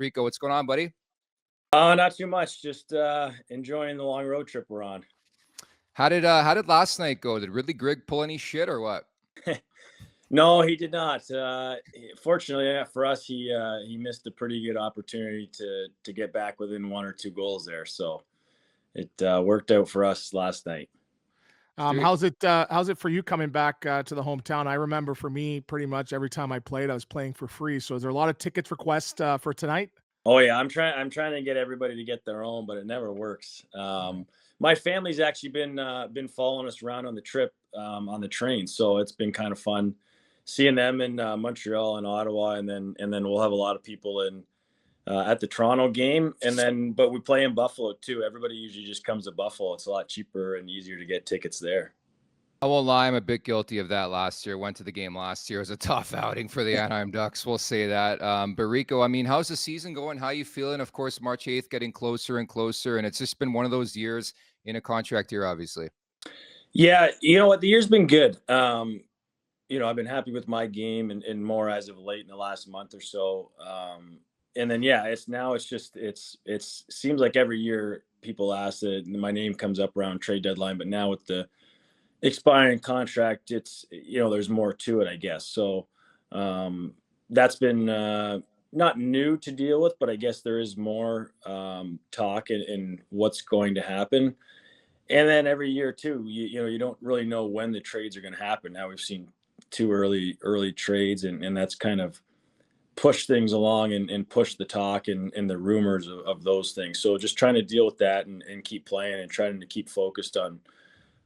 Rico, what's going on, buddy? Not too much. Just enjoying the long road trip we're on. How did last night go? Did Greig pull any shit or what? No, he did not. Fortunately for us, he missed a pretty good opportunity to get back within 1 or 2 goals there. So it worked out for us last night. How's it for you coming back to the hometown? I remember for me, pretty much every time I played, I was playing for free. So is there a lot of tickets requests for tonight? Oh yeah, I'm trying to get everybody to get their own, but it never works. My family's actually been following us around on the trip on the train, so it's been kind of fun seeing them in Montreal and Ottawa, and then we'll have a lot of people in at the Toronto game, but we play in Buffalo too. Everybody usually just comes to Buffalo. It's a lot cheaper and easier to get tickets there. I won't lie, I'm a bit guilty of that last year. Went to the game last year. It was a tough outing for the Anaheim Ducks. We'll say that. But Rico, I mean, how's the season going? How you feeling? Of course, March 8th getting closer and closer, and it's just been one of those years in a contract year, obviously. Yeah, you know what? The year's been good. I've been happy with my game and more as of late in the last month or so. And then, yeah, it seems like every year people ask it, and my name comes up around trade deadline, but now with the expiring contract, it's, there's more to it, I guess. So that's been not new to deal with, but I guess there is more talk and what's going to happen. And then every year too, you don't really know when the trades are going to happen. Now we've seen 2 early trades, and that's kind of push things along and push the talk and the rumors of those things. So just trying to deal with that and keep playing and trying to keep focused on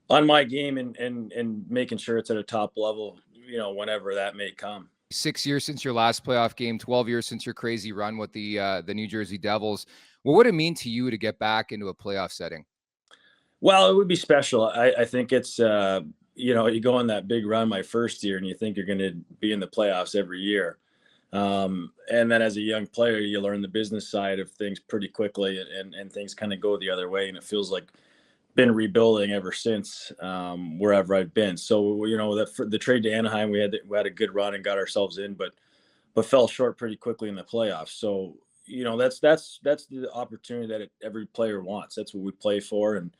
my game and making sure it's at a top level, whenever that may come. 6 years since your last playoff game, 12 years since your crazy run with the New Jersey Devils. What would it mean to you to get back into a playoff setting? Well, it would be special. I think it's, you go on that big run my first year and you think you're going to be in the playoffs every year. And then as a young player, you learn the business side of things pretty quickly, and things kind of go the other way. And it feels like been rebuilding ever since wherever I've been. So, the trade to Anaheim, we had a good run and got ourselves in, but fell short pretty quickly in the playoffs. So, that's the opportunity that every player wants. That's what we play for. And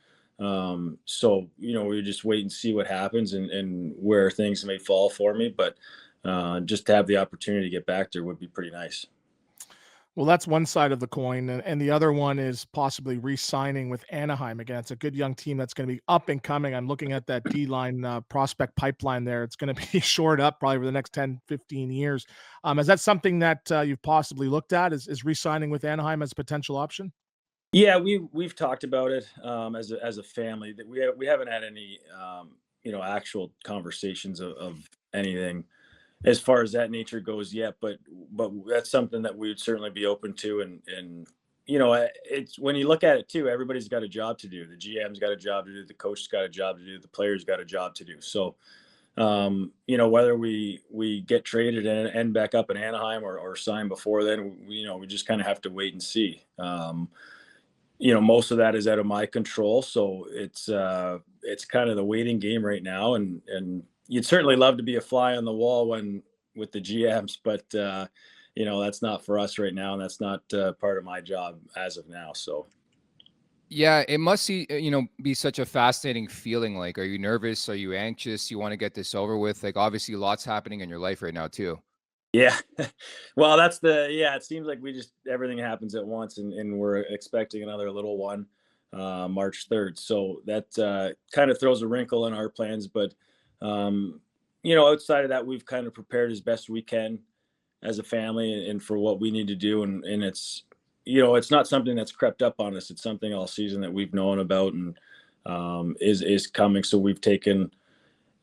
so, we just wait and see what happens and where things may fall for me. But just to have the opportunity to get back there would be pretty nice. Well, that's one side of the coin, and the other one is possibly re-signing with Anaheim again. It's a good young team that's going to be up and coming. I'm looking at that D-line prospect pipeline there. It's going to be shored up probably over the next 10, 15 years. Is that something that you've possibly looked at? Is re-signing with Anaheim as a potential option? Yeah, we've talked about it as a family. That we haven't had any actual conversations of anything as far as that nature goes yet, but that's something that we would certainly be open to. And it's, when you look at it too, everybody's got a job to do. The GM's got a job to do, the coach's got a job to do, the player's got a job to do. So whether we get traded and end back up in Anaheim or sign before then, we just kind of have to wait and see. Most of that is out of my control, so it's kind of the waiting game right now, and you'd certainly love to be a fly on the wall with the GMs, but that's not for us right now, and that's not part of my job as of now. So yeah, it must be such a fascinating feeling. Like, are you nervous? Are you anxious? You want to get this over with? Like, obviously lots happening in your life right now too. yeah. Well, it seems like everything happens at once, and we're expecting another little one March 3rd, so that kind of throws a wrinkle in our plans. But outside of that, we've kind of prepared as best we can as a family and for what we need to do. And it's, it's not something that's crept up on us. It's something all season that we've known about and is coming. So we've taken,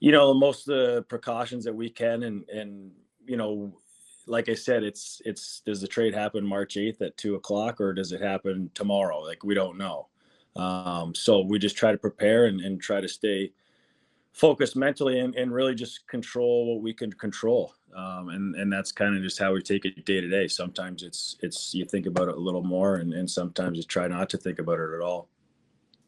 most of the precautions that we can. And like I said, it's, does the trade happen March 8th at 2:00, or does it happen tomorrow? Like, we don't know. So we just try to prepare and try to stay focused mentally and really just control what we can control. And that's kind of just how we take it day to day. Sometimes it's you think about it a little more, and sometimes you try not to think about it at all.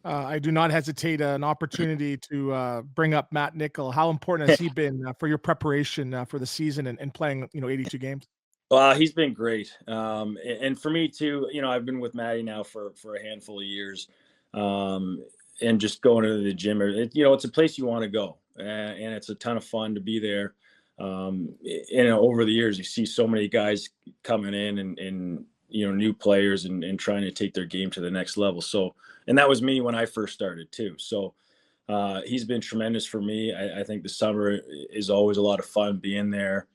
I do not hesitate an opportunity to bring up Matt Nichol. How important has he been for your preparation for the season and playing, 82 games? Well, he's been great. And for me too, I've been with Maddie now for a handful of years. And just going to the gym, it's a place you want to go, and it's a ton of fun to be there. Over the years, you see so many guys coming in and new players and trying to take their game to the next level. So, and that was me when I first started too. So, he's been tremendous for me. I think the summer is always a lot of fun being there.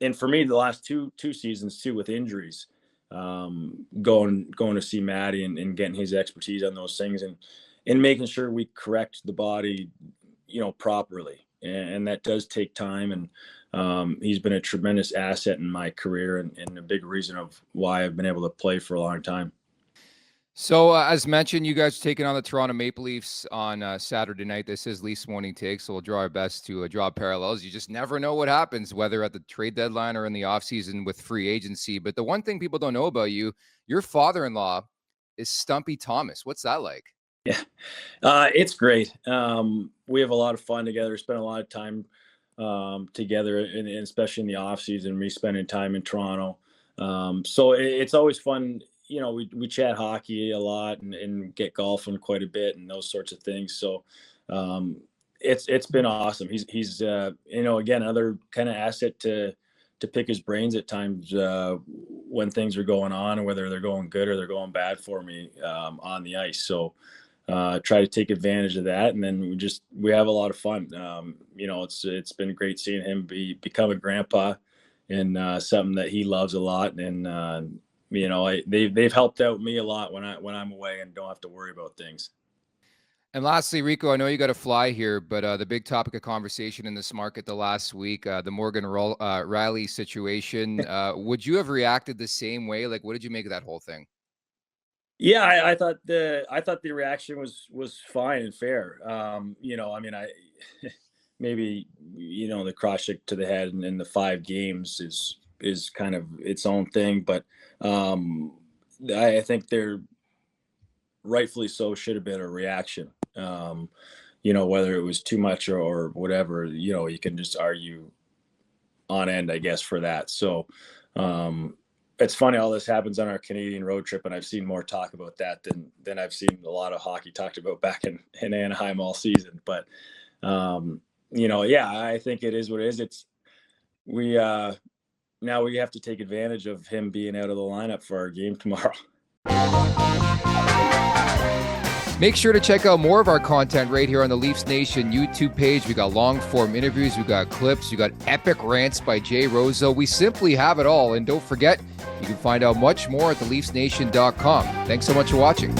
And for me, the last two seasons too, with injuries, going to see Maddie and getting his expertise on those things and making sure we correct the body, properly. And that does take time. And he's been a tremendous asset in my career and a big reason of why I've been able to play for a long time. So, as mentioned, you guys are taking on the Toronto Maple Leafs on Saturday night. This is Leafs Morning Take, so we'll do our best to draw parallels. You just never know what happens, whether at the trade deadline or in the offseason with free agency. But the one thing people don't know about you, your father-in-law is Stumpy Thomas. What's that like? Yeah, it's great. We have a lot of fun together, spend a lot of time together, and especially in the offseason, me spending time in Toronto. So it's always fun. We chat hockey a lot and get golfing quite a bit and those sorts of things. So it's been awesome. He's again, another kind of asset to pick his brains at times when things are going on, and whether they're going good or they're going bad for me on the ice. So try to take advantage of that, and then we have a lot of fun. It's been great seeing him become a grandpa, and something that he loves a lot. And they've helped out me a lot when I'm away and don't have to worry about things. And lastly, Rico, I know you got to fly here, but the big topic of conversation in this market the last week, the Morgan Rielly situation, would you have reacted the same way? Like, what did you make of that whole thing? Yeah, I thought the reaction was fine and fair. Maybe the cross check to the head and in the 5 games is kind of its own thing, but I think there rightfully so should have been a reaction. Whether it was too much or whatever, you can just argue on end, I guess, for that. So it's funny, all this happens on our Canadian road trip, and I've seen more talk about that than I've seen a lot of hockey talked about back in Anaheim all season. But I think it is what it is. Now we have to take advantage of him being out of the lineup for our game tomorrow. Make sure to check out more of our content right here on the Leafs Nation YouTube page. We got long form interviews, we got clips, we got epic rants by Jay Roseau. We simply have it all. And don't forget, you can find out much more at theleafsnation.com. Thanks so much for watching.